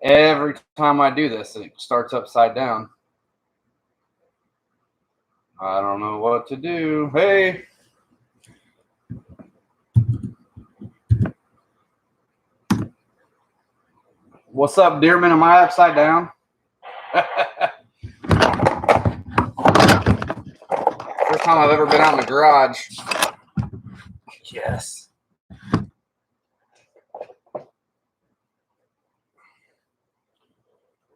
Every time I do this, it starts upside down. I don't know what to do. Hey. What's up, Dearman? Am I upside down? First time I've ever been out in the garage. Yes.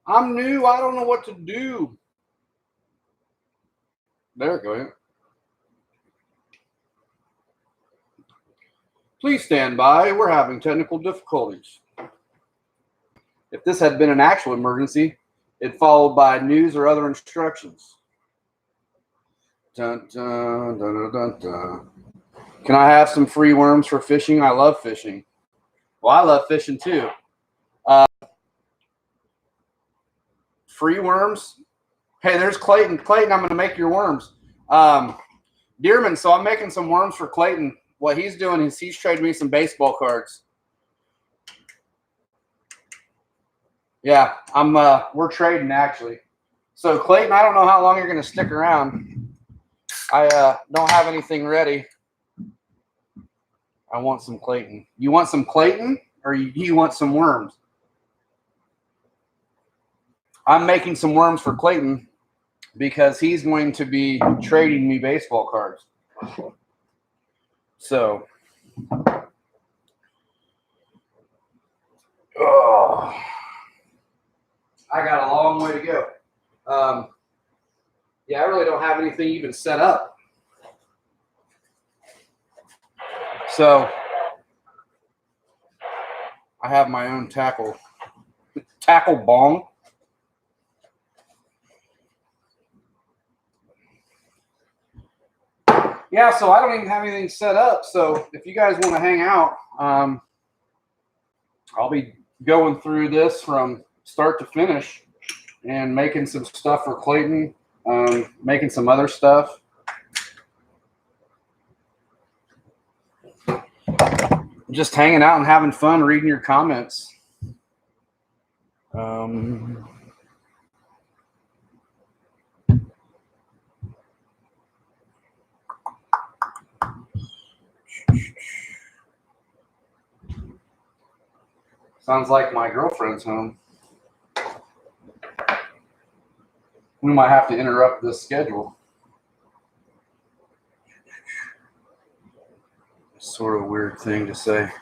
I'm new. I don't know what to do. There we go. Please stand by. We're having technical difficulties. If this had been an actual emergency, it followed by news or other instructions. Dun, dun, dun, dun, dun, dun. Can I have some free worms for fishing? I love fishing. Well, I love fishing too. Free worms? Hey, there's Clayton. Clayton, I'm going to make your worms. Dearman, so I'm making some worms for Clayton. What he's doing is he's trading me some baseball cards. Yeah, we're trading actually. So Clayton, I don't know how long you're going to stick around. I don't have anything ready. I want some Clayton. You want some Clayton, or you want some worms? I'm making some worms for Clayton because he's going to be trading me baseball cards. So, I got a long way to go. Yeah, I really don't have anything even set up. So, I have my own tackle bong. Yeah, so I don't even have anything set up. So if you guys want to hang out, I'll be going through this from start to finish and making some stuff for Clayton, making some other stuff. Just hanging out and having fun, reading your comments. Sounds like my girlfriend's home. We might have to interrupt this schedule. Sort of weird thing to say.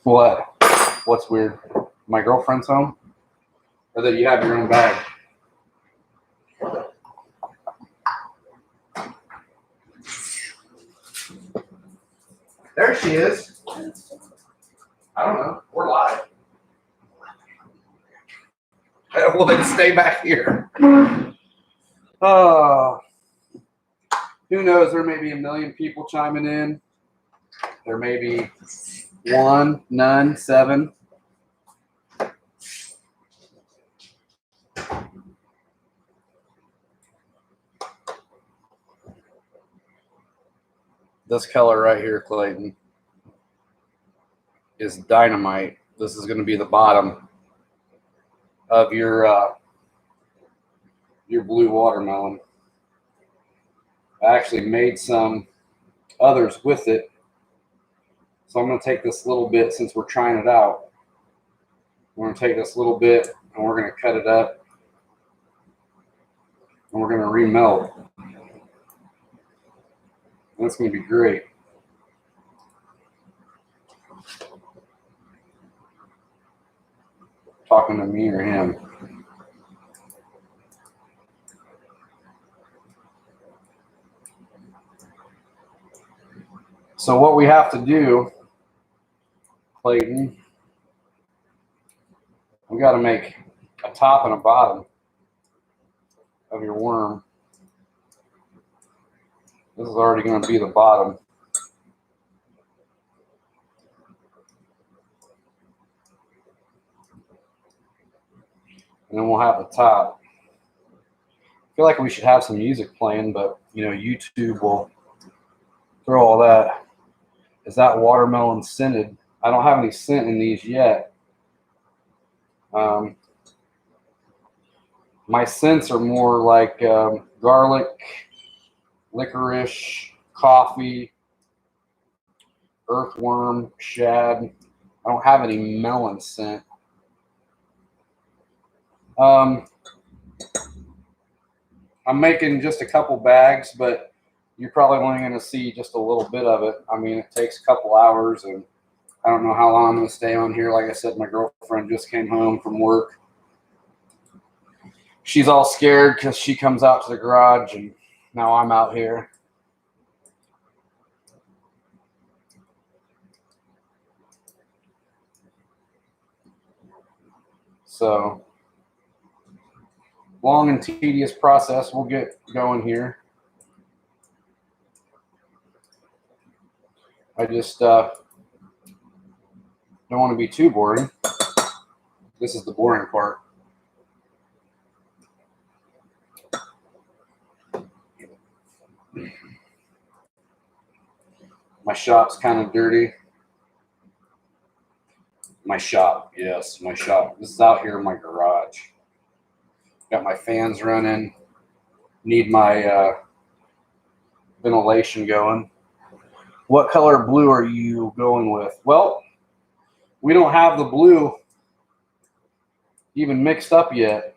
What? What's weird? My girlfriend's home? Or that you have your own bag? There she is. I don't know. We're live. Well, then stay back here. Who knows? There may be 1 million people chiming in. There may be 1, none, 7. This color right here, Clayton, is dynamite. This is going to be the bottom of your blue watermelon. I actually made some others with it. So I'm going to take this little bit since we're trying it out. We're going to take this little bit and we're going to cut it up. And we're going to remelt. That's going to be great. Talking to me or him? So what we have to do, Clayton, we got to make a top and a bottom of your worm. This is already going to be the bottom. And then we'll have the top. I feel like we should have some music playing, but you know, YouTube will throw all that. Is that watermelon scented? I don't have any scent in these yet. My scents are more like garlic, licorice, coffee, earthworm, shad. I don't have any melon scent. I'm making just a couple bags, but you're probably only going to see just a little bit of it. I mean, it takes a couple hours, and I don't know how long I'm going to stay on here. Like I said, my girlfriend just came home from work. She's all scared because she comes out to the garage, and now I'm out here. So, long and tedious process. We'll get going here. I just don't want to be too boring. This is the boring part. My shop's kind of dirty. My shop, yes, my shop. This is out here in my garage. Got my fans running. Need my ventilation going. What color blue are you going with? Well, we don't have the blue even mixed up yet.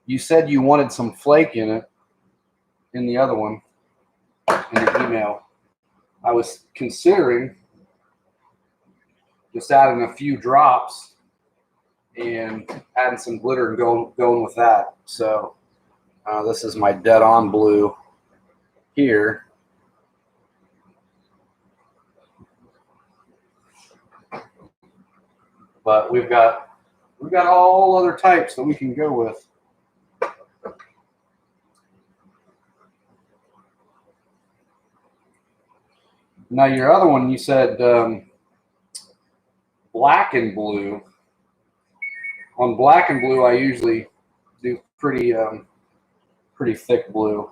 You said you wanted some flake in it in the other one, in the email. I was considering just adding a few drops and adding some glitter and going with that. So this is my dead on blue here. But we've got all other types that we can go with. Now your other one, you said black and blue. On black and blue, I usually do pretty thick blue.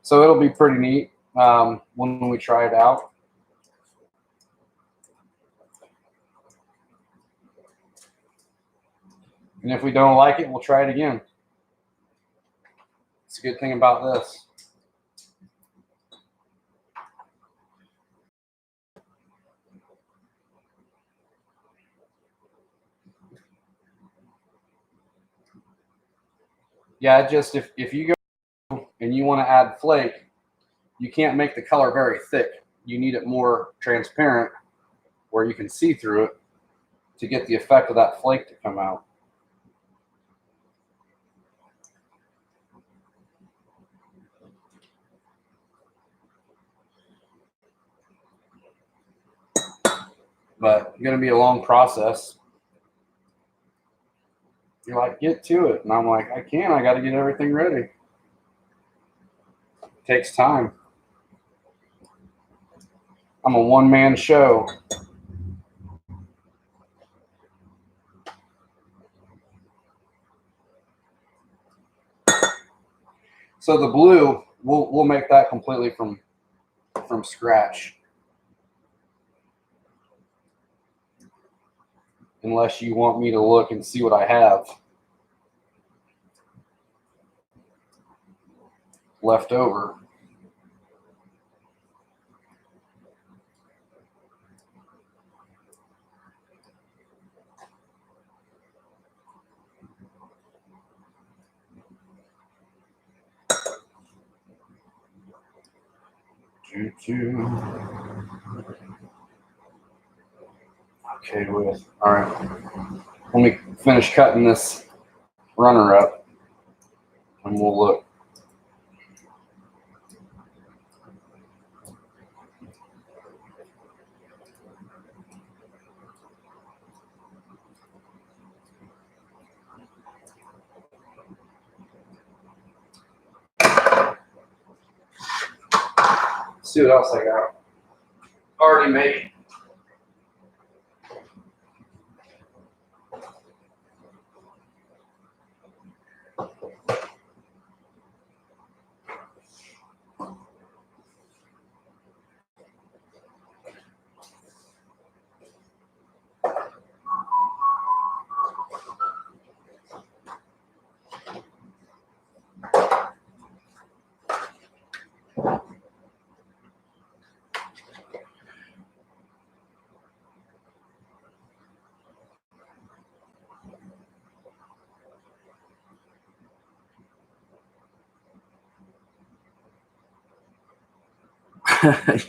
So it'll be pretty neat when we try it out. And if we don't like it, we'll try it again. It's a good thing about this. Yeah, just if you go and you want to add flake, you can't make the color very thick. You need it more transparent where you can see through it to get the effect of that flake to come out. But it's going to be a long process. You're like, get to it. And I'm like, I can't. I got to get everything ready. It takes time. I'm a one-man show. So the blue, we'll make that completely from scratch. Unless you want me to look and see what I have left over. Okay, with all right. Let me finish cutting this runner up, and we'll look. see what else I got. Already made.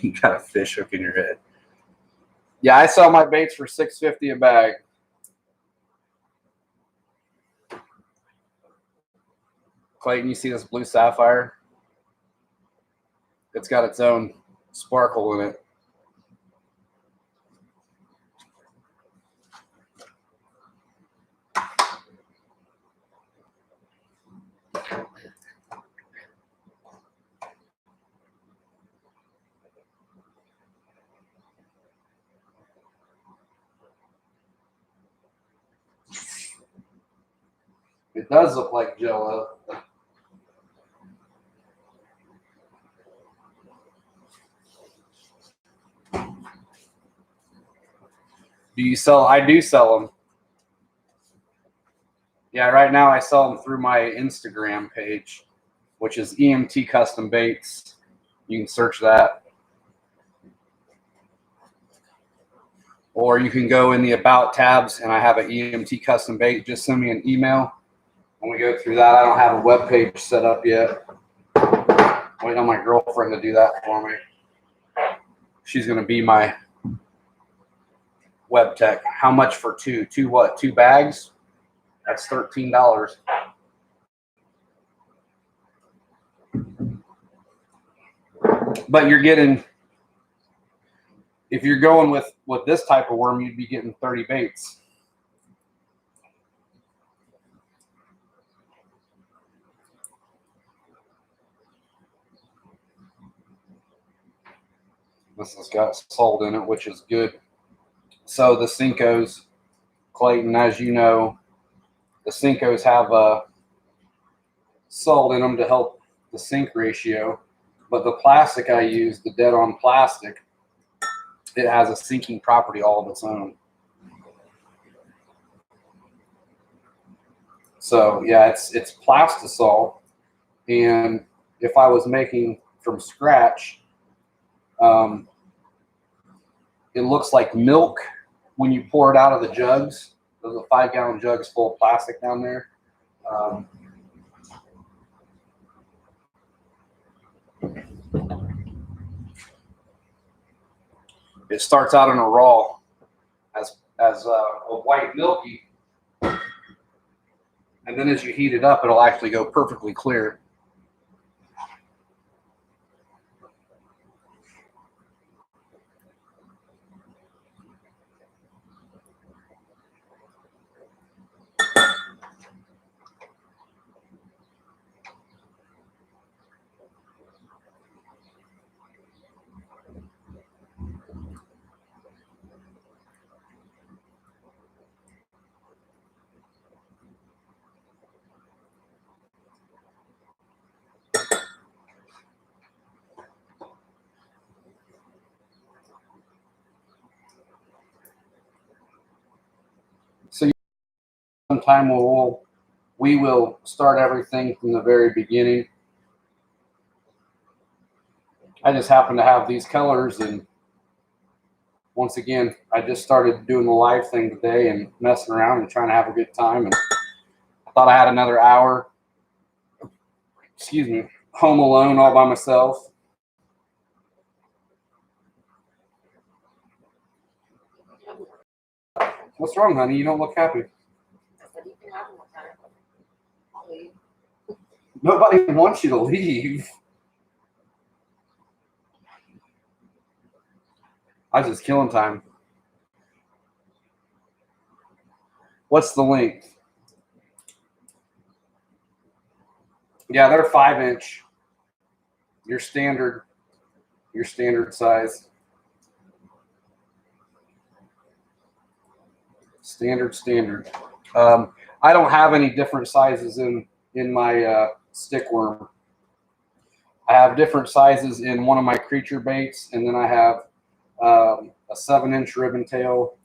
You got a fish hook in your head. Yeah, I sell my baits for $6.50 a bag. Clayton, you see this blue sapphire? It's got its own sparkle in it. It does look like Jello. Do you sell? I do sell them. Yeah, right now I sell them through my Instagram page, which is EMT Custom Baits. You can search that. Or you can go in the About tabs, and I have an EMT Custom Bait. Just send me an email, and we go through that. I don't have a web page set up yet. Waiting on my girlfriend to do that for me. She's going to be my web tech. How much for two? Two what? 2 bags? That's $13. But you're getting, if you're going with this type of worm, you'd be getting 30 baits. This has got salt in it, which is good. So the Senkos, Clayton, as you know, the Senkos have salt in them to help the sink ratio. But the plastic I use, the dead-on plastic, it has a sinking property all of its own. So yeah, it's Plastisol, and if I was making from scratch, it looks like milk when you pour it out of the jugs. There's a 5-gallon jugs full of plastic down there. It starts out in a raw as a white milky, and then as you heat it up, it'll actually go perfectly clear. So sometime we will start everything from the very beginning. I just happen to have these colors, and once again, I just started doing the live thing today and messing around and trying to have a good time. And I thought I had another hour, home alone all by myself. What's wrong, honey? You don't look happy. Nobody wants you to leave. I was just killing time. What's the length? Yeah, they're 5-inch. Your standard your standard size. Standard. I don't have any different sizes in my stick worm. I have different sizes in one of my creature baits, and then I have a 7-inch ribbon tail,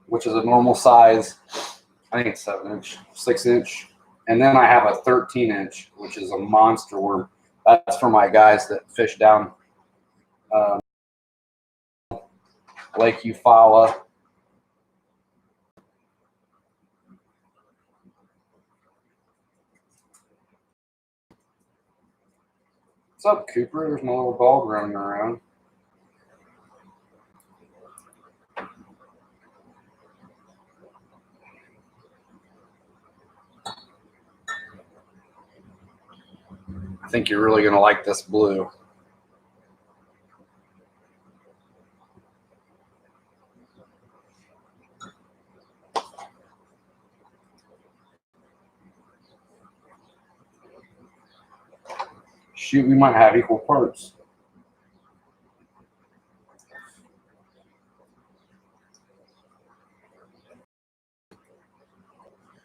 which is a normal size. I think it's 7-inch, 6-inch. And then I have a 13-inch, which is a monster worm. That's for my guys that fish down Lake Eufaula. What's up, Cooper? There's my little dog running around. I think you're really going to like this blue. Shoot, we might have equal parts.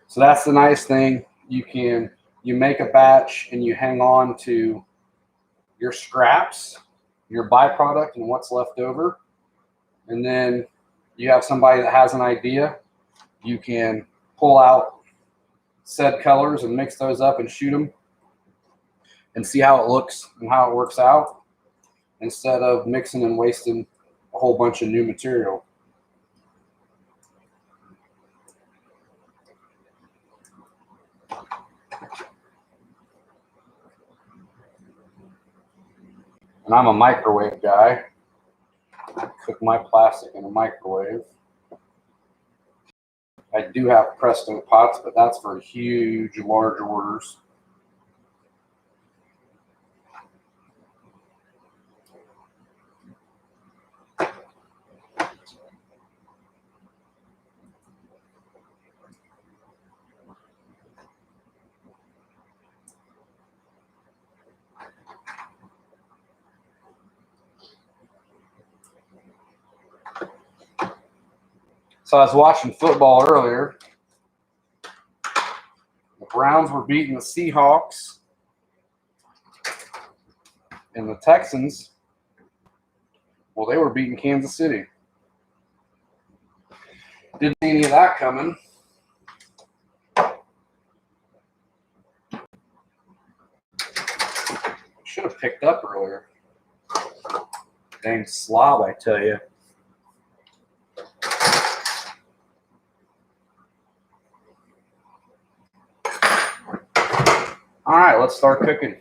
So that's the nice thing. You make a batch and you hang on to your scraps, your byproduct, and what's left over. And then you have somebody that has an idea. You can pull out said colors and mix those up and shoot them and see how it looks and how it works out, instead of mixing and wasting a whole bunch of new material. And I'm a microwave guy. I cook my plastic in a microwave. I do have Presto pots, but that's for huge, large orders. So I was watching football earlier. The Browns were beating the Seahawks. And the Texans, well, they were beating Kansas City. Didn't see any of that coming. Should have picked up earlier. Dang slob, I tell you. All right, let's start cooking.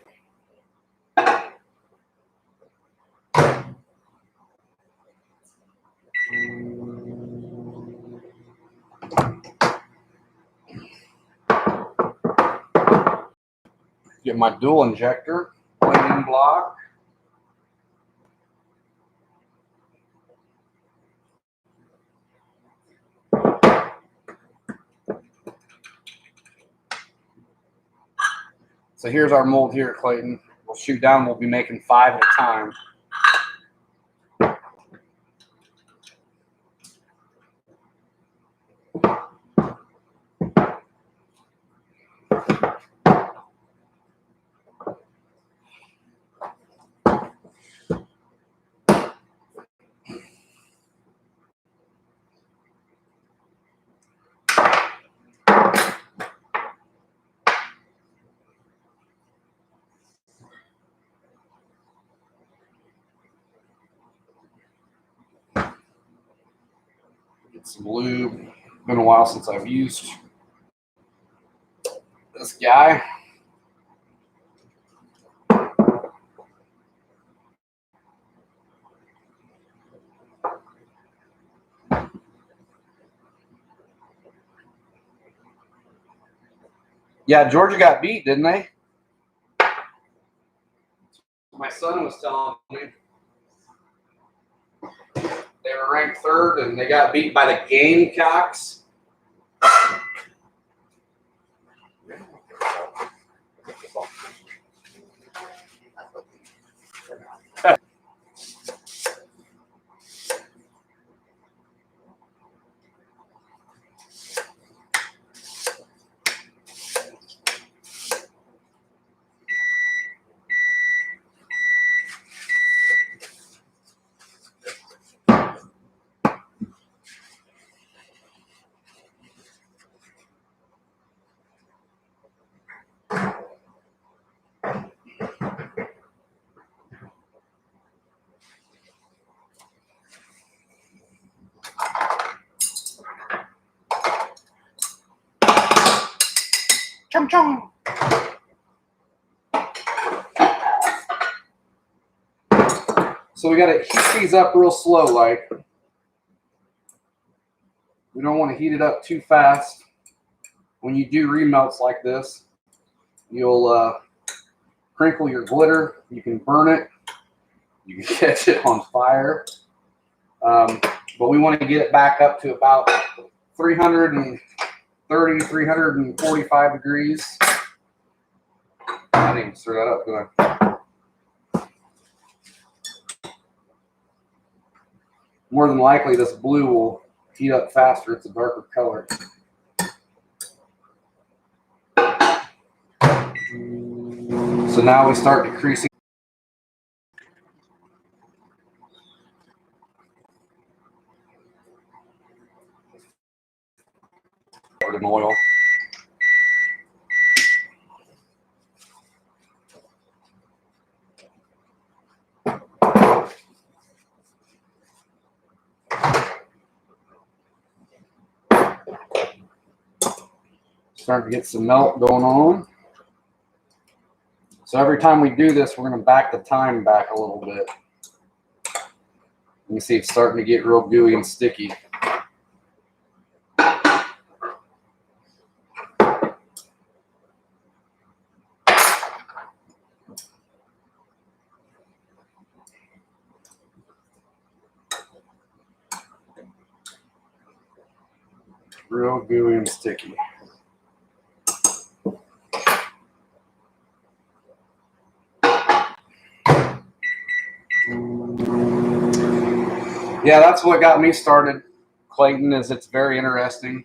Get my dual injector, plating block. So here's our mold here at Clayton. We'll shoot down. We'll be making 5 at a time. Get some lube. Been a while since I've used this guy. Yeah, Georgia got beat, didn't they? My son was telling me they were ranked 3rd and they got beat by the Gamecocks. Chum chum. So we got to heat these up real slow, like. We don't want to heat it up too fast. When you do remelts like this, you'll crinkle your glitter. You can burn it. You can catch it on fire. But we want to get it back up to about 330, 345 degrees. I didn't even stir that up, did I? More than likely, this blue will heat up faster. It's a darker color. So now we start decreasing. In oil. Starting to get some melt going on. So every time we do this, we're going to back the time back a little bit. You see it's starting to get real gooey and sticky. Real gooey and sticky. Yeah, that's what got me started, Clayton, is it's very interesting.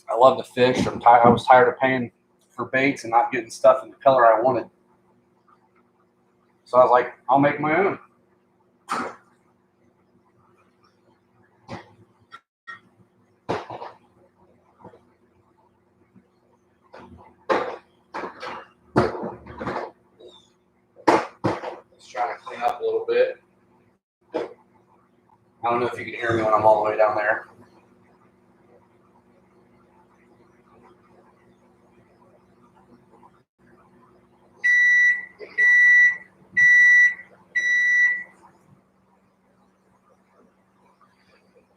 I love to fish. I was tired of paying for baits and not getting stuff in the color I wanted. So I was like, I'll make my own. Just trying to clean up a little bit. I don't know if you can hear me when I'm all the way down there.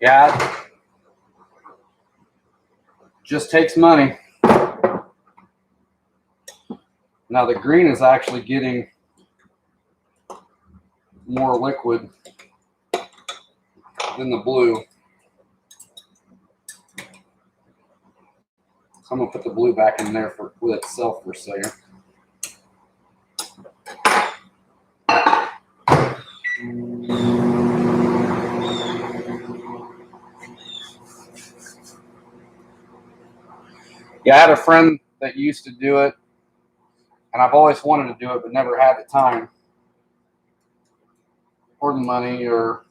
Yeah, just takes money. Now the green is actually getting more liquid than the blue. So I'm gonna put the blue back in there with itself for a second. Yeah, I had a friend that used to do it, and I've always wanted to do it, but never had the time or the money or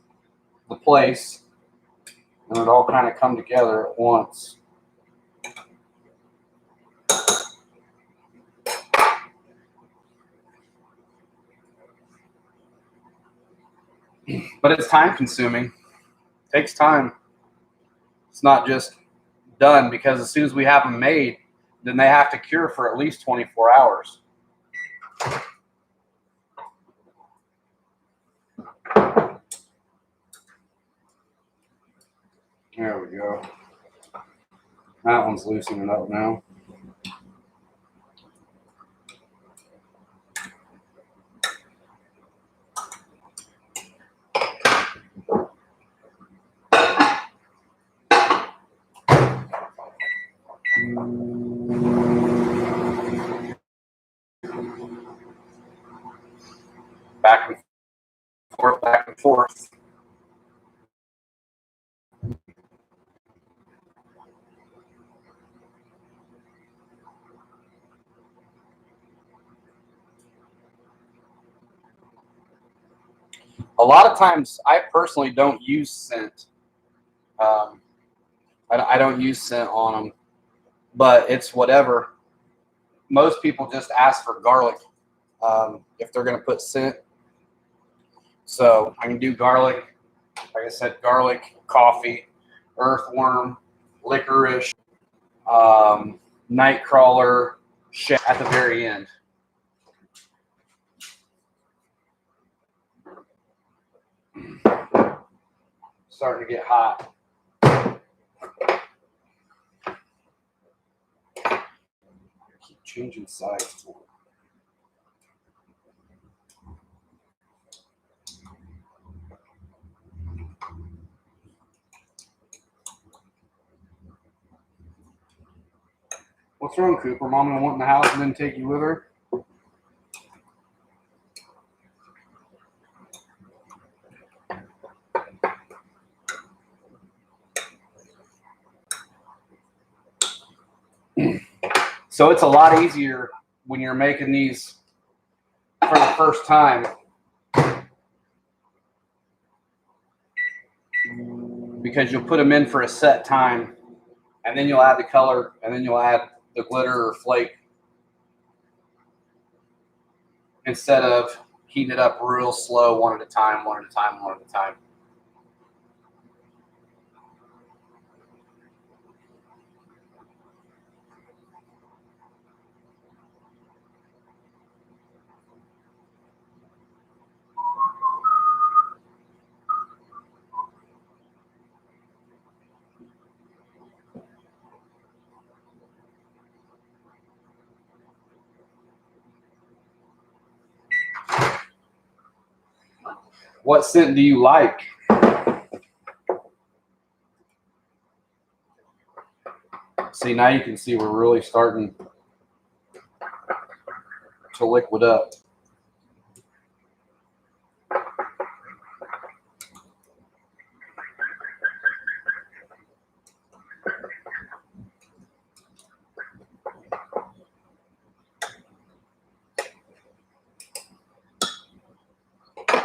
the place, and it all kind of come together at once. But it's time consuming. It takes time. It's not just done, because as soon as we have them made, then they have to cure for at least 24 hours. There we go. That one's loosening up now. Back and forth, back and forth. A lot of times, I personally don't use scent. I don't use scent on them, but it's whatever. Most people just ask for garlic if they're going to put scent. So I can do garlic. Like I said, garlic, coffee, earthworm, licorice, Nightcrawler at the very end. Starting to get hot. Keep changing sides. What's wrong, Cooper? Mom gonna want in the house and then take you with her? So it's a lot easier when you're making these for the first time, because you'll put them in for a set time, and then you'll add the color, and then you'll add the glitter or flake, instead of heating it up real slow, one at a time, one at a time, one at a time. What scent do you like? See, now you can see we're really starting to liquid up.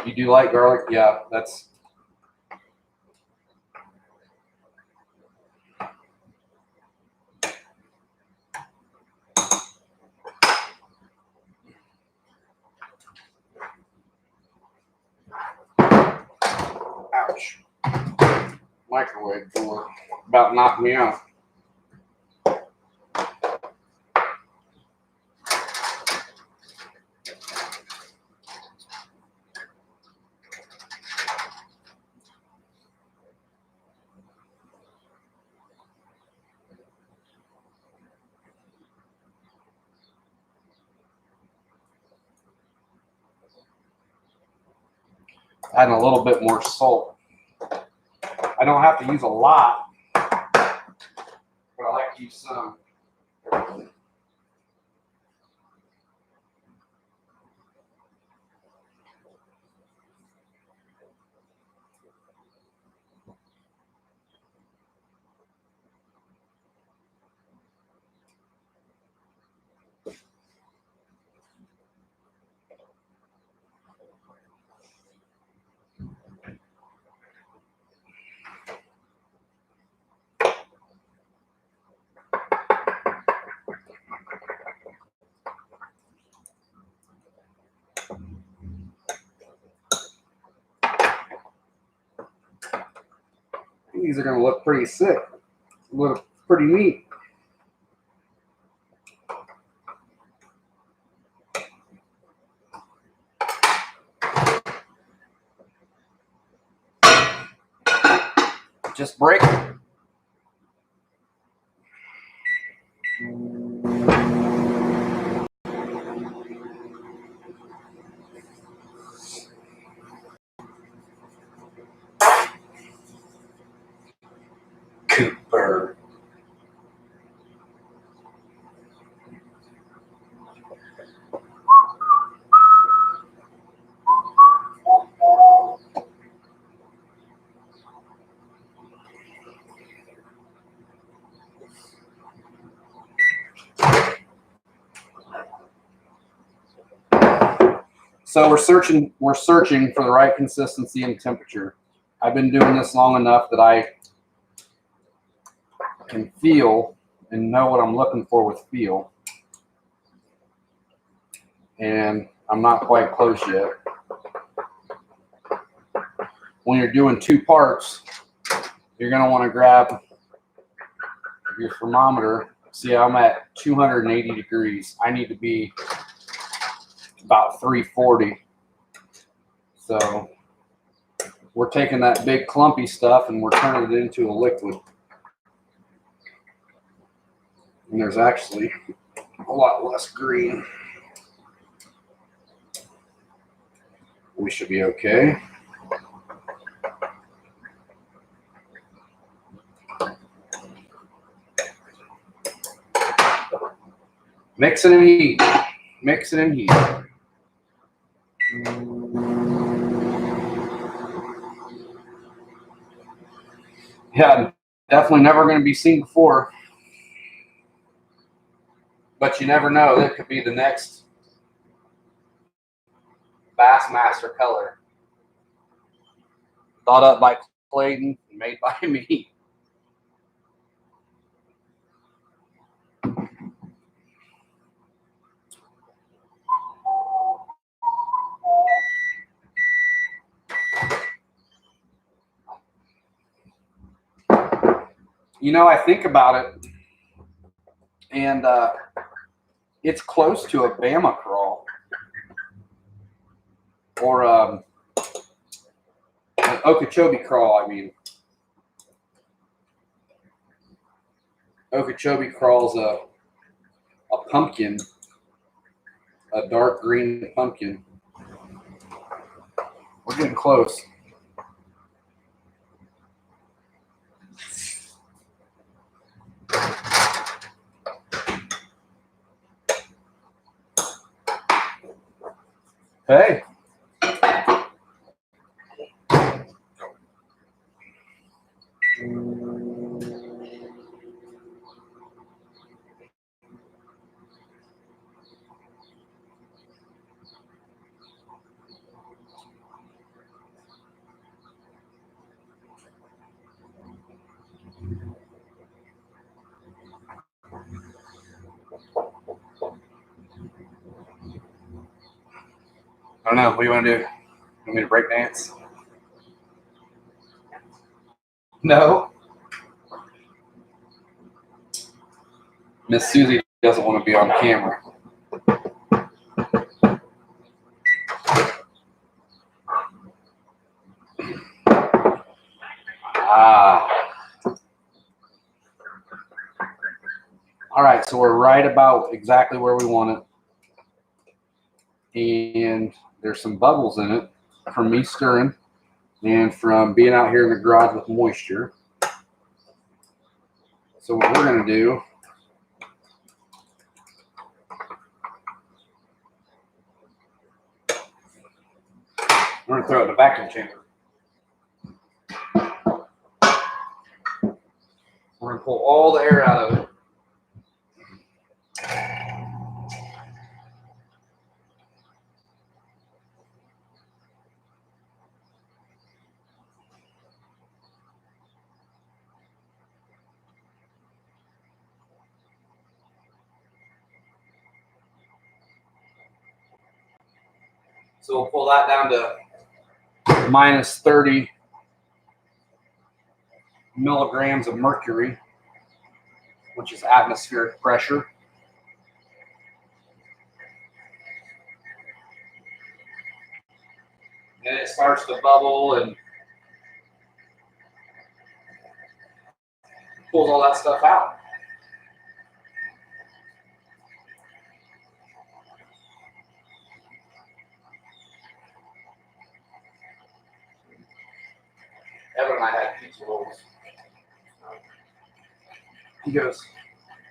You do like garlic? Yeah, that's... Ouch. Microwave door about knocked me out. Adding a little bit more salt. I don't have to use a lot, but I like to use some. These are going to look pretty sick. Look pretty neat. Just break it. Cooper. So we're searching for the right consistency and temperature. I've been doing this long enough that I can feel and know what I'm looking for with feel. And I'm not quite close yet. When you're doing two parts, you're going to want to grab your thermometer. See, I'm at 280 degrees. I need to be about 340. So we're taking that big clumpy stuff and we're turning it into a liquid. And there's actually a lot less green. We should be okay. Mix it and heat. Mix it and heat. Yeah, definitely never going to be seen before. But you never know. That could be the next Bassmaster color. Thought up by Clayton, made by me. You know, I think about it, and it's close to a Bama crawl or an Okeechobee crawl. I mean, Okeechobee crawl's a pumpkin, a dark green pumpkin. We're getting close. Hey. I don't know. What do you want to do? Want me to break dance? No. Miss Susie doesn't want to be on camera. All right, so we're right about exactly where we want it. And there's some bubbles in it from me stirring and from being out here in the garage with moisture. So what we're going to do, we're going to throw it in the vacuum chamber. We're going to pull all the air out of it. So we'll pull that down to minus 30 milligrams of mercury, which is atmospheric pressure. And it starts to bubble and pulls all that stuff out. Evan and I had pizza rolls. He goes,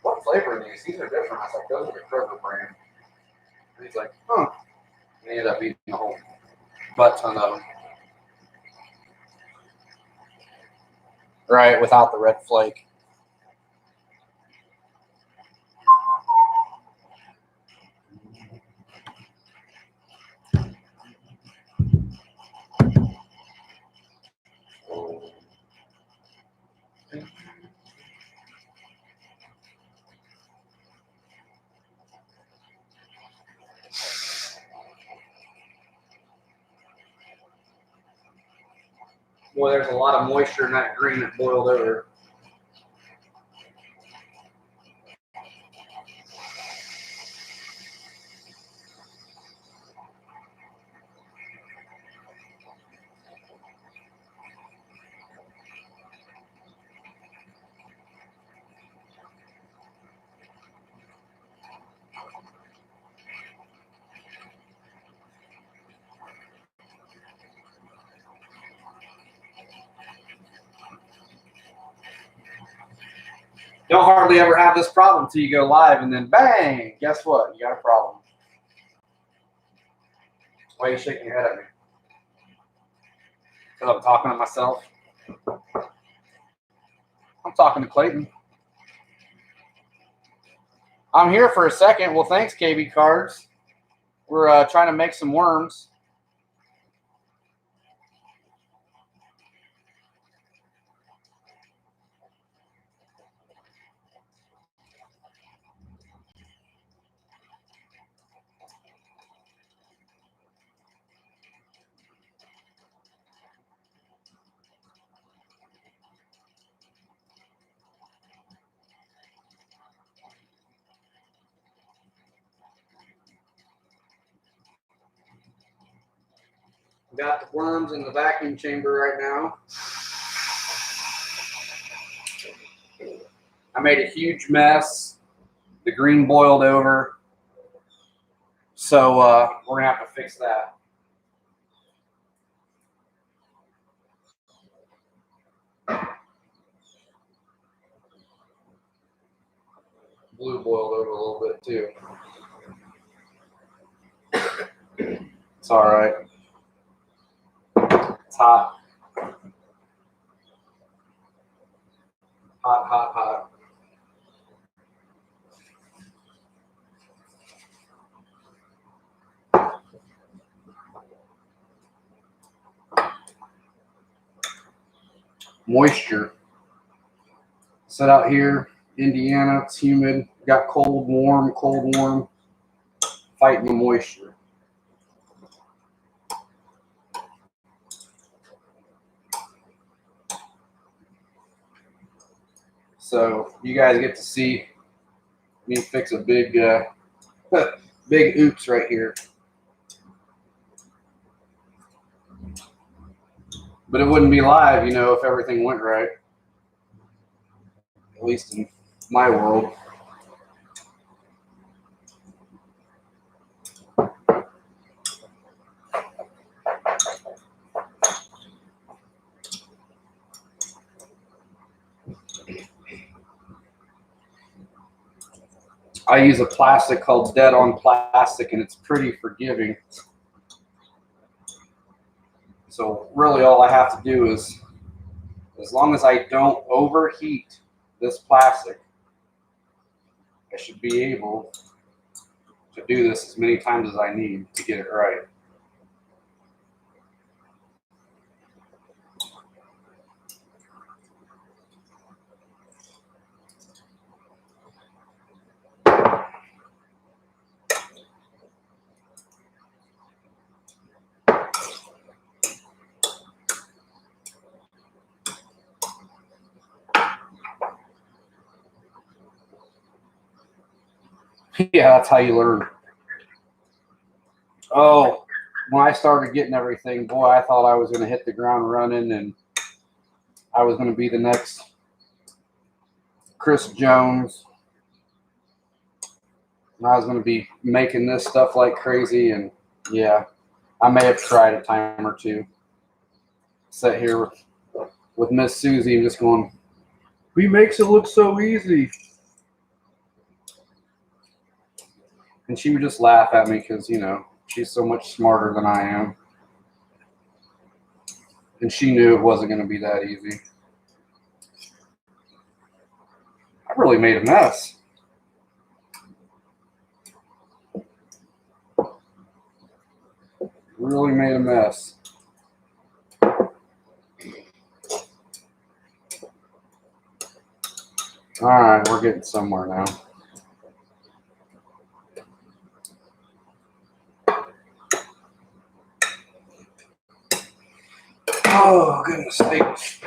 "What flavor are these? These are different." I was like, "Those are the Kroger brand." And he's like, "Huh." And he ended up eating a whole butt ton of them. Right, without the red flake. Boy, there's a lot of moisture in that green that boiled over. Don't hardly ever have this problem until you go live, and then bang, guess what? You got a problem. Why are you shaking your head at me? Because I'm talking to myself. I'm talking to Clayton. I'm here for a second. Well, thanks, KB Cards. We're trying to make some worms. Got the worms in the vacuum chamber right now. I made a huge mess. The green boiled over. So we're going to have to fix that. Blue boiled over a little bit too. It's all right. It's hot. Hot, hot, hot. Moisture. Set out here, Indiana, it's humid. Got cold, warm, fighting the moisture. So you guys get to see me fix a big, big oops right here. But it wouldn't be live, you know, if everything went right. At least in my world. I use a plastic called Dead On Plastic, and it's pretty forgiving. So really all I have to do is, as long as I don't overheat this plastic, I should be able to do this as many times as I need to get it right. Yeah, that's how you learn. Oh, when I started getting everything, boy, I thought I was going to hit the ground running and I was going to be the next Chris Jones. And I was going to be making this stuff like crazy. And yeah, I may have tried a time or two. Sit here with Miss Susie and just going, he makes it look so easy. And she would just laugh at me because, you know, she's so much smarter than I am. And she knew it wasn't going to be that easy. I really made a mess. Really made a mess. All right, we're getting somewhere now. Oh, goodness sakes.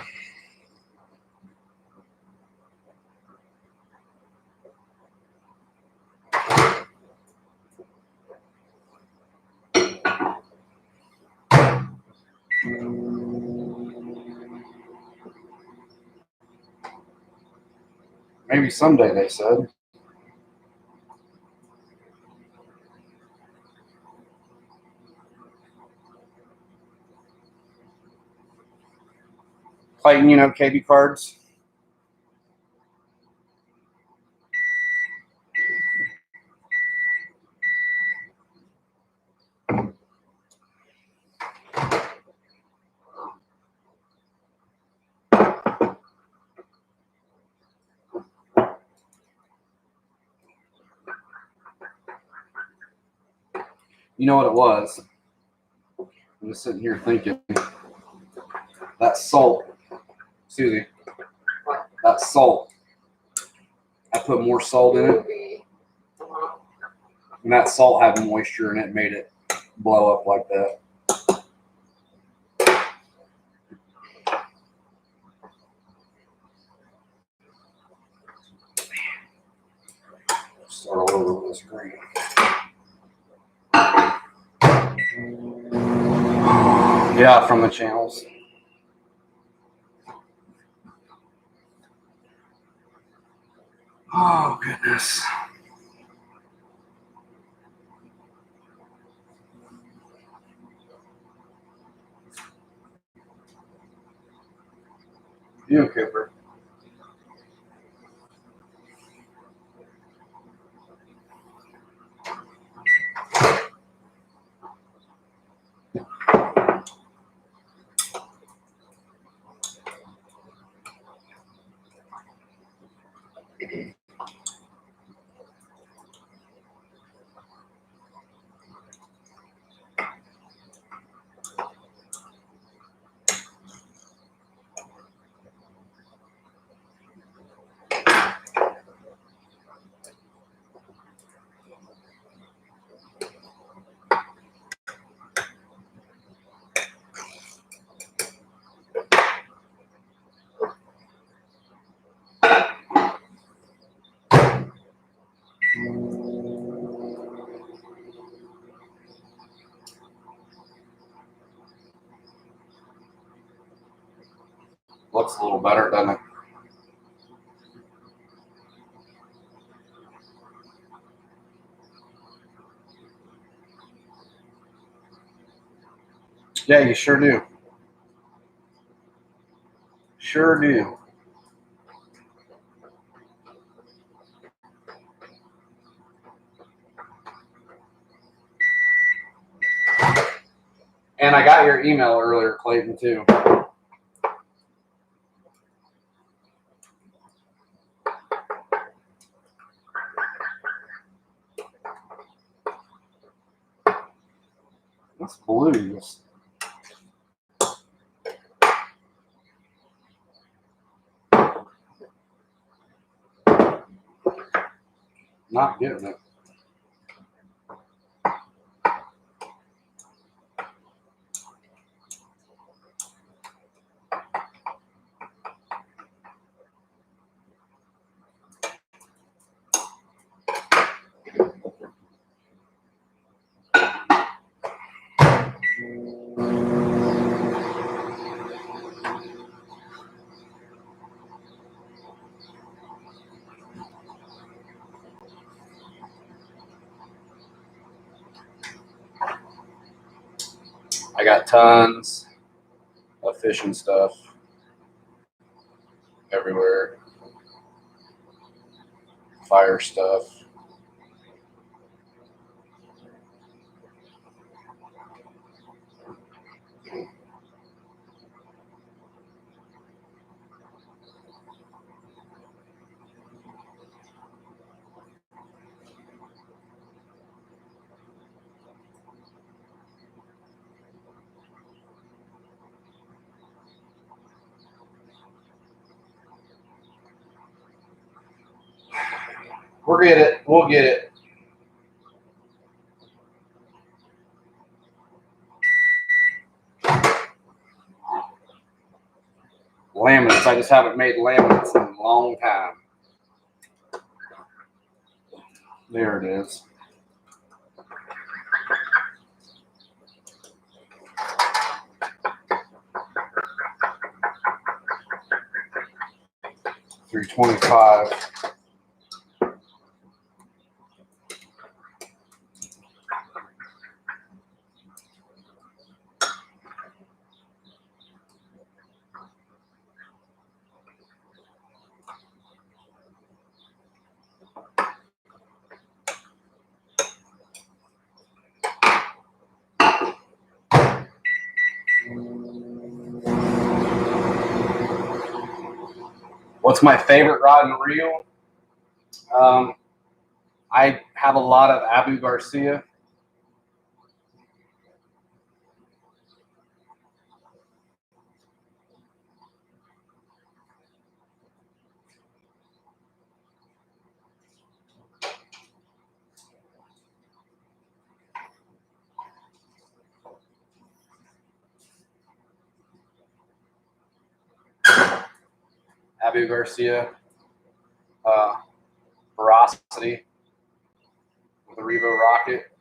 Maybe someday, they said. Clayton, you know, KB Cards. You know what it was? I'm just sitting here thinking that salt, Susie, that salt. I put more salt in it, and that salt had moisture in it, made it blow up like that. Start all over with this green. Yeah, from the channels. Oh, goodness. You, Cooper. Looks a little better, doesn't it? Yeah, you sure do. Sure do. And I got your email earlier, Clayton, too. That's blues. Not getting it. I got tons of fishing stuff everywhere. Fire stuff. We'll get it. We'll get it. Laminates. I just haven't made laminates in a long time. There it is. $325. What's my favorite rod and reel? I have a lot of Abu Garcia. Abu Garcia Veracity with the Revo Rocket.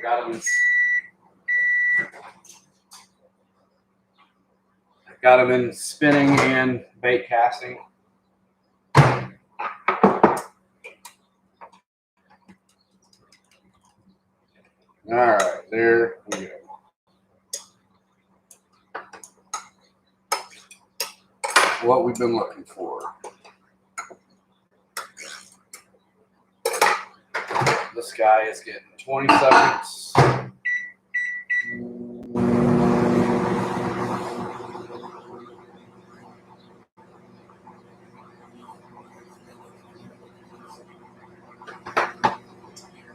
Got him in spinning and bait casting. All right, there we go. What we've been looking for. This guy is getting 20 seconds.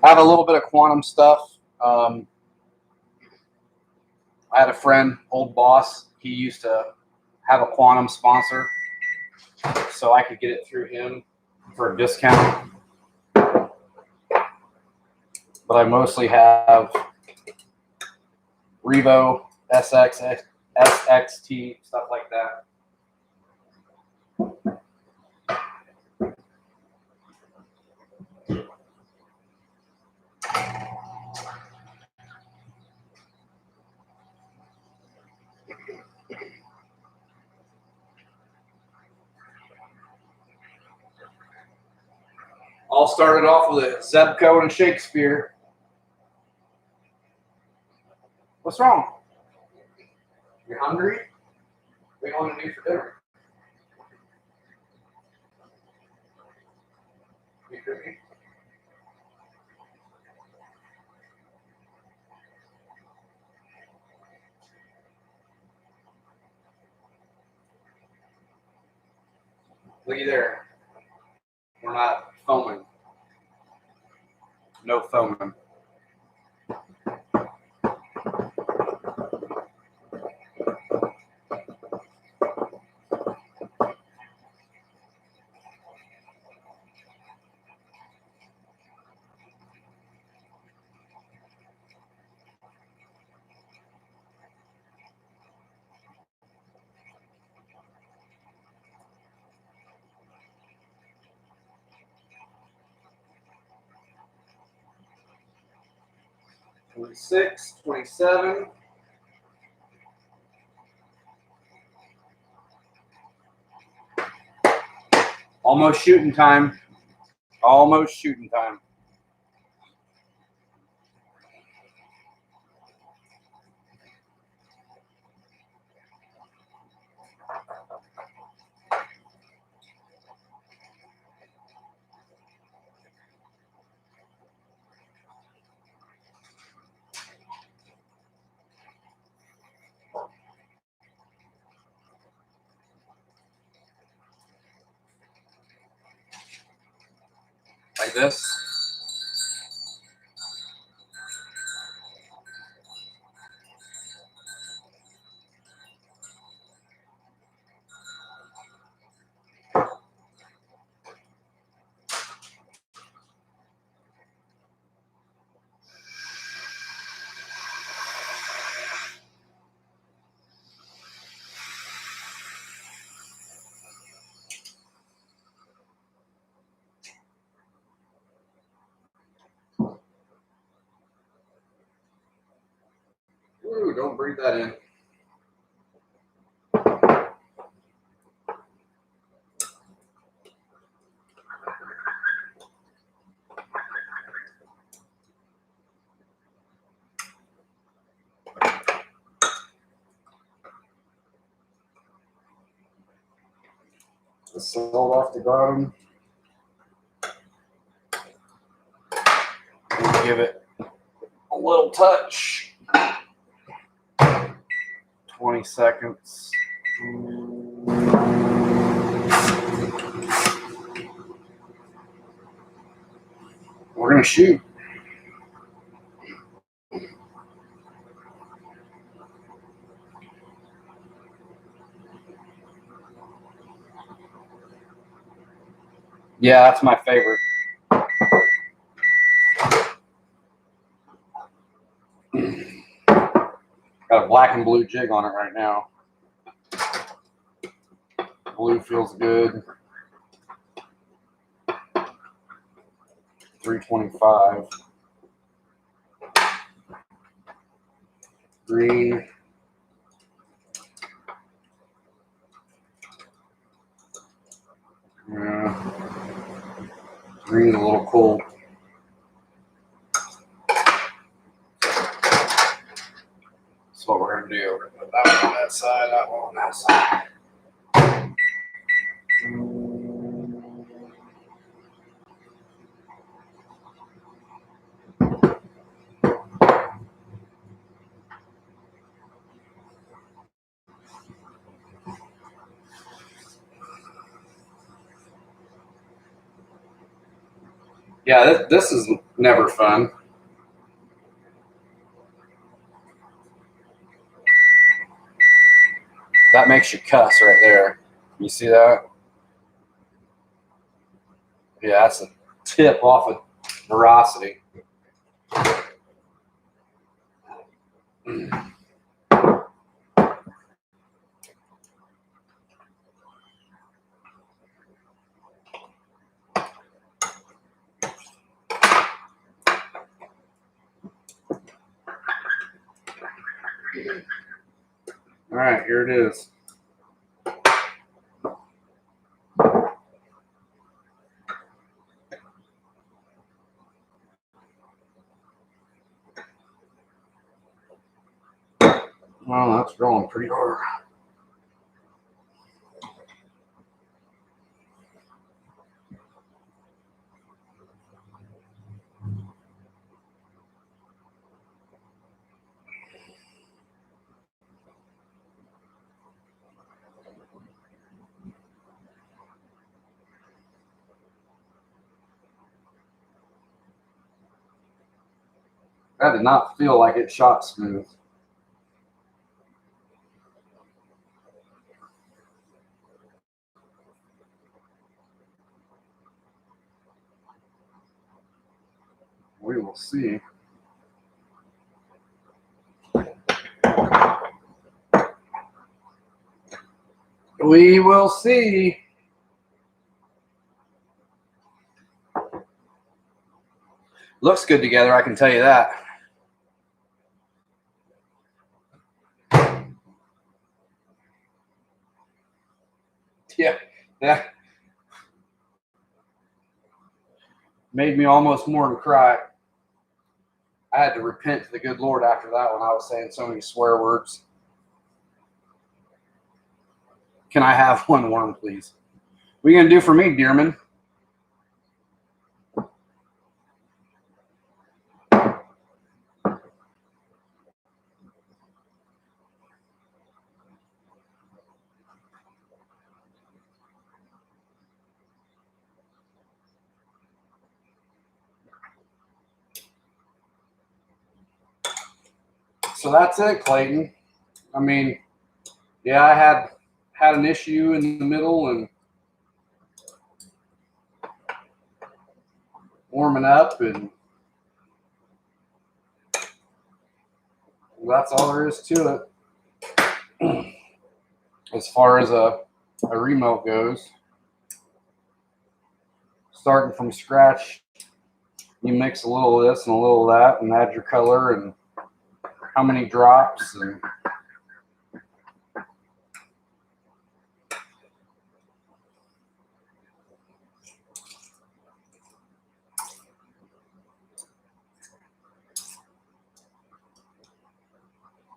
I have a little bit of quantum stuff. I had a friend, old boss. He used to have a quantum sponsor, so I could get it through him for a discount. But I mostly have Revo, SX, SXT, stuff like that. All started off with a Zebco and a Shakespeare. What's wrong? You hungry? What do you want to do for dinner? You cooking? Looky there. We're not foaming. No foaming. $26, $27. Almost shooting time. Almost shooting time. Like this. Ooh, don't breathe that in. The salt off the bottom. And give it a little touch. 20 seconds. We're going to shoot. Yeah, that's my favorite. Got a black and blue jig on it right now. Blue feels good. 325. Green. Yeah. Green's a little cold. That's what we're going to do. We're going to put that one on that side, that one on that side. Yeah, this is never fun. That makes you cuss right there. You see that? Yeah, that's a tip off of Veracity. All right, here it is. Well, that's growing pretty hard. That did not feel like it shot smooth. We will see. We will see. Looks good together, I can tell you that. Yeah, that made me almost more to cry. I had to repent to the good Lord after that when I was saying so many swear words. Can I have one worm, please? What are you going to do for me, Dearman? So that's it, Clayton. I mean, yeah, I had an issue in the middle and warming up, and that's all there is to it. As far as a remote goes, starting from scratch, you mix a little of this and a little of that and add your color and how many drops and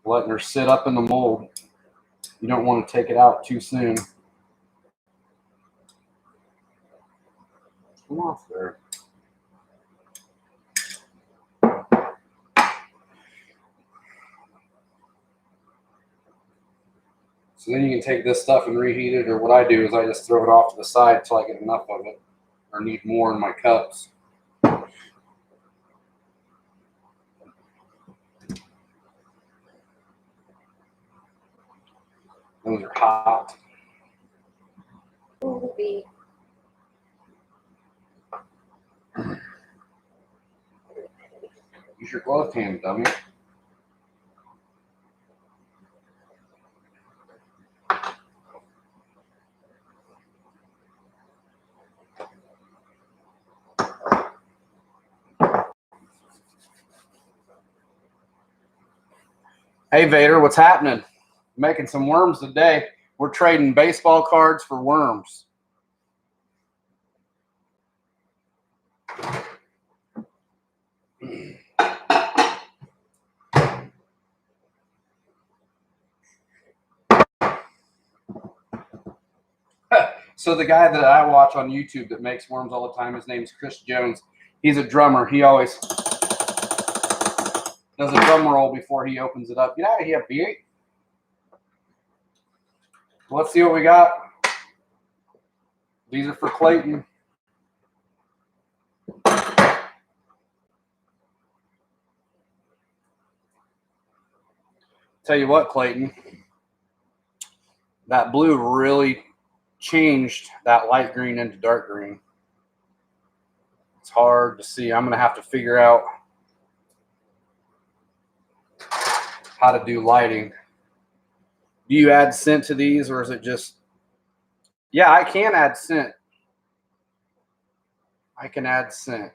letting her sit up in the mold. You don't want to take it out too soon. Come off there. So then you can take this stuff and reheat it, or what I do is I just throw it off to the side until I get enough of it or need more in my cups. Those are hot. Will be. Use your gloved hand, dummy. Hey, Vader, what's happening? Making some worms today. We're trading baseball cards for worms. So the guy that I watch on YouTube that makes worms all the time, his name is Chris Jones. He's a drummer. He always does a drum roll before he opens it up. Get out of here, B8. Let's see what we got. These are for Clayton. Tell you what, Clayton, that blue really changed that light green into dark green. It's hard to see. I'm going to have to figure out how to do lighting. Do you add scent to these, or is it just... Yeah, I can add scent. I can add scent.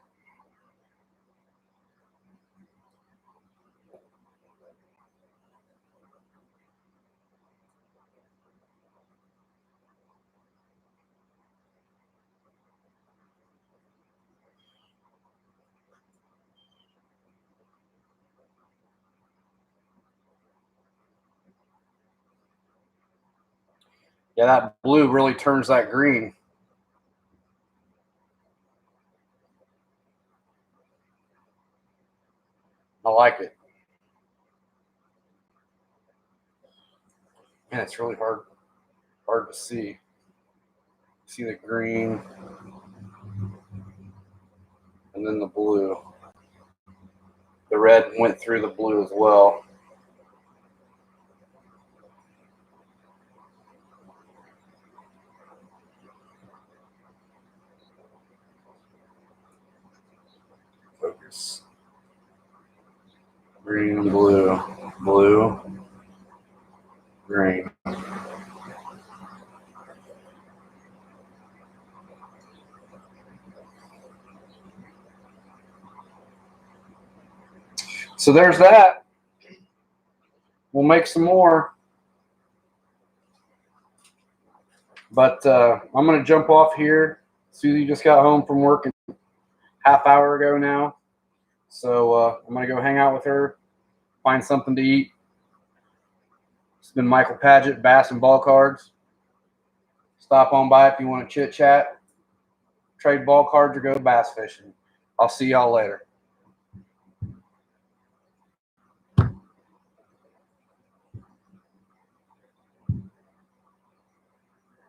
Yeah, that blue really turns that green. I like it. Man, it's really hard to see. See the green and then the blue. The red went through the blue as well. Focus. Green, blue, blue, green. So there's that. We'll make some more. But I'm going to jump off here. Susie just got home from work a half hour ago now. So I'm going to go hang out with her, find something to eat. It's been Michael Paget, Bass and Ball Cards. Stop on by if you want to chit chat, trade ball cards, or go bass fishing. I'll see y'all later.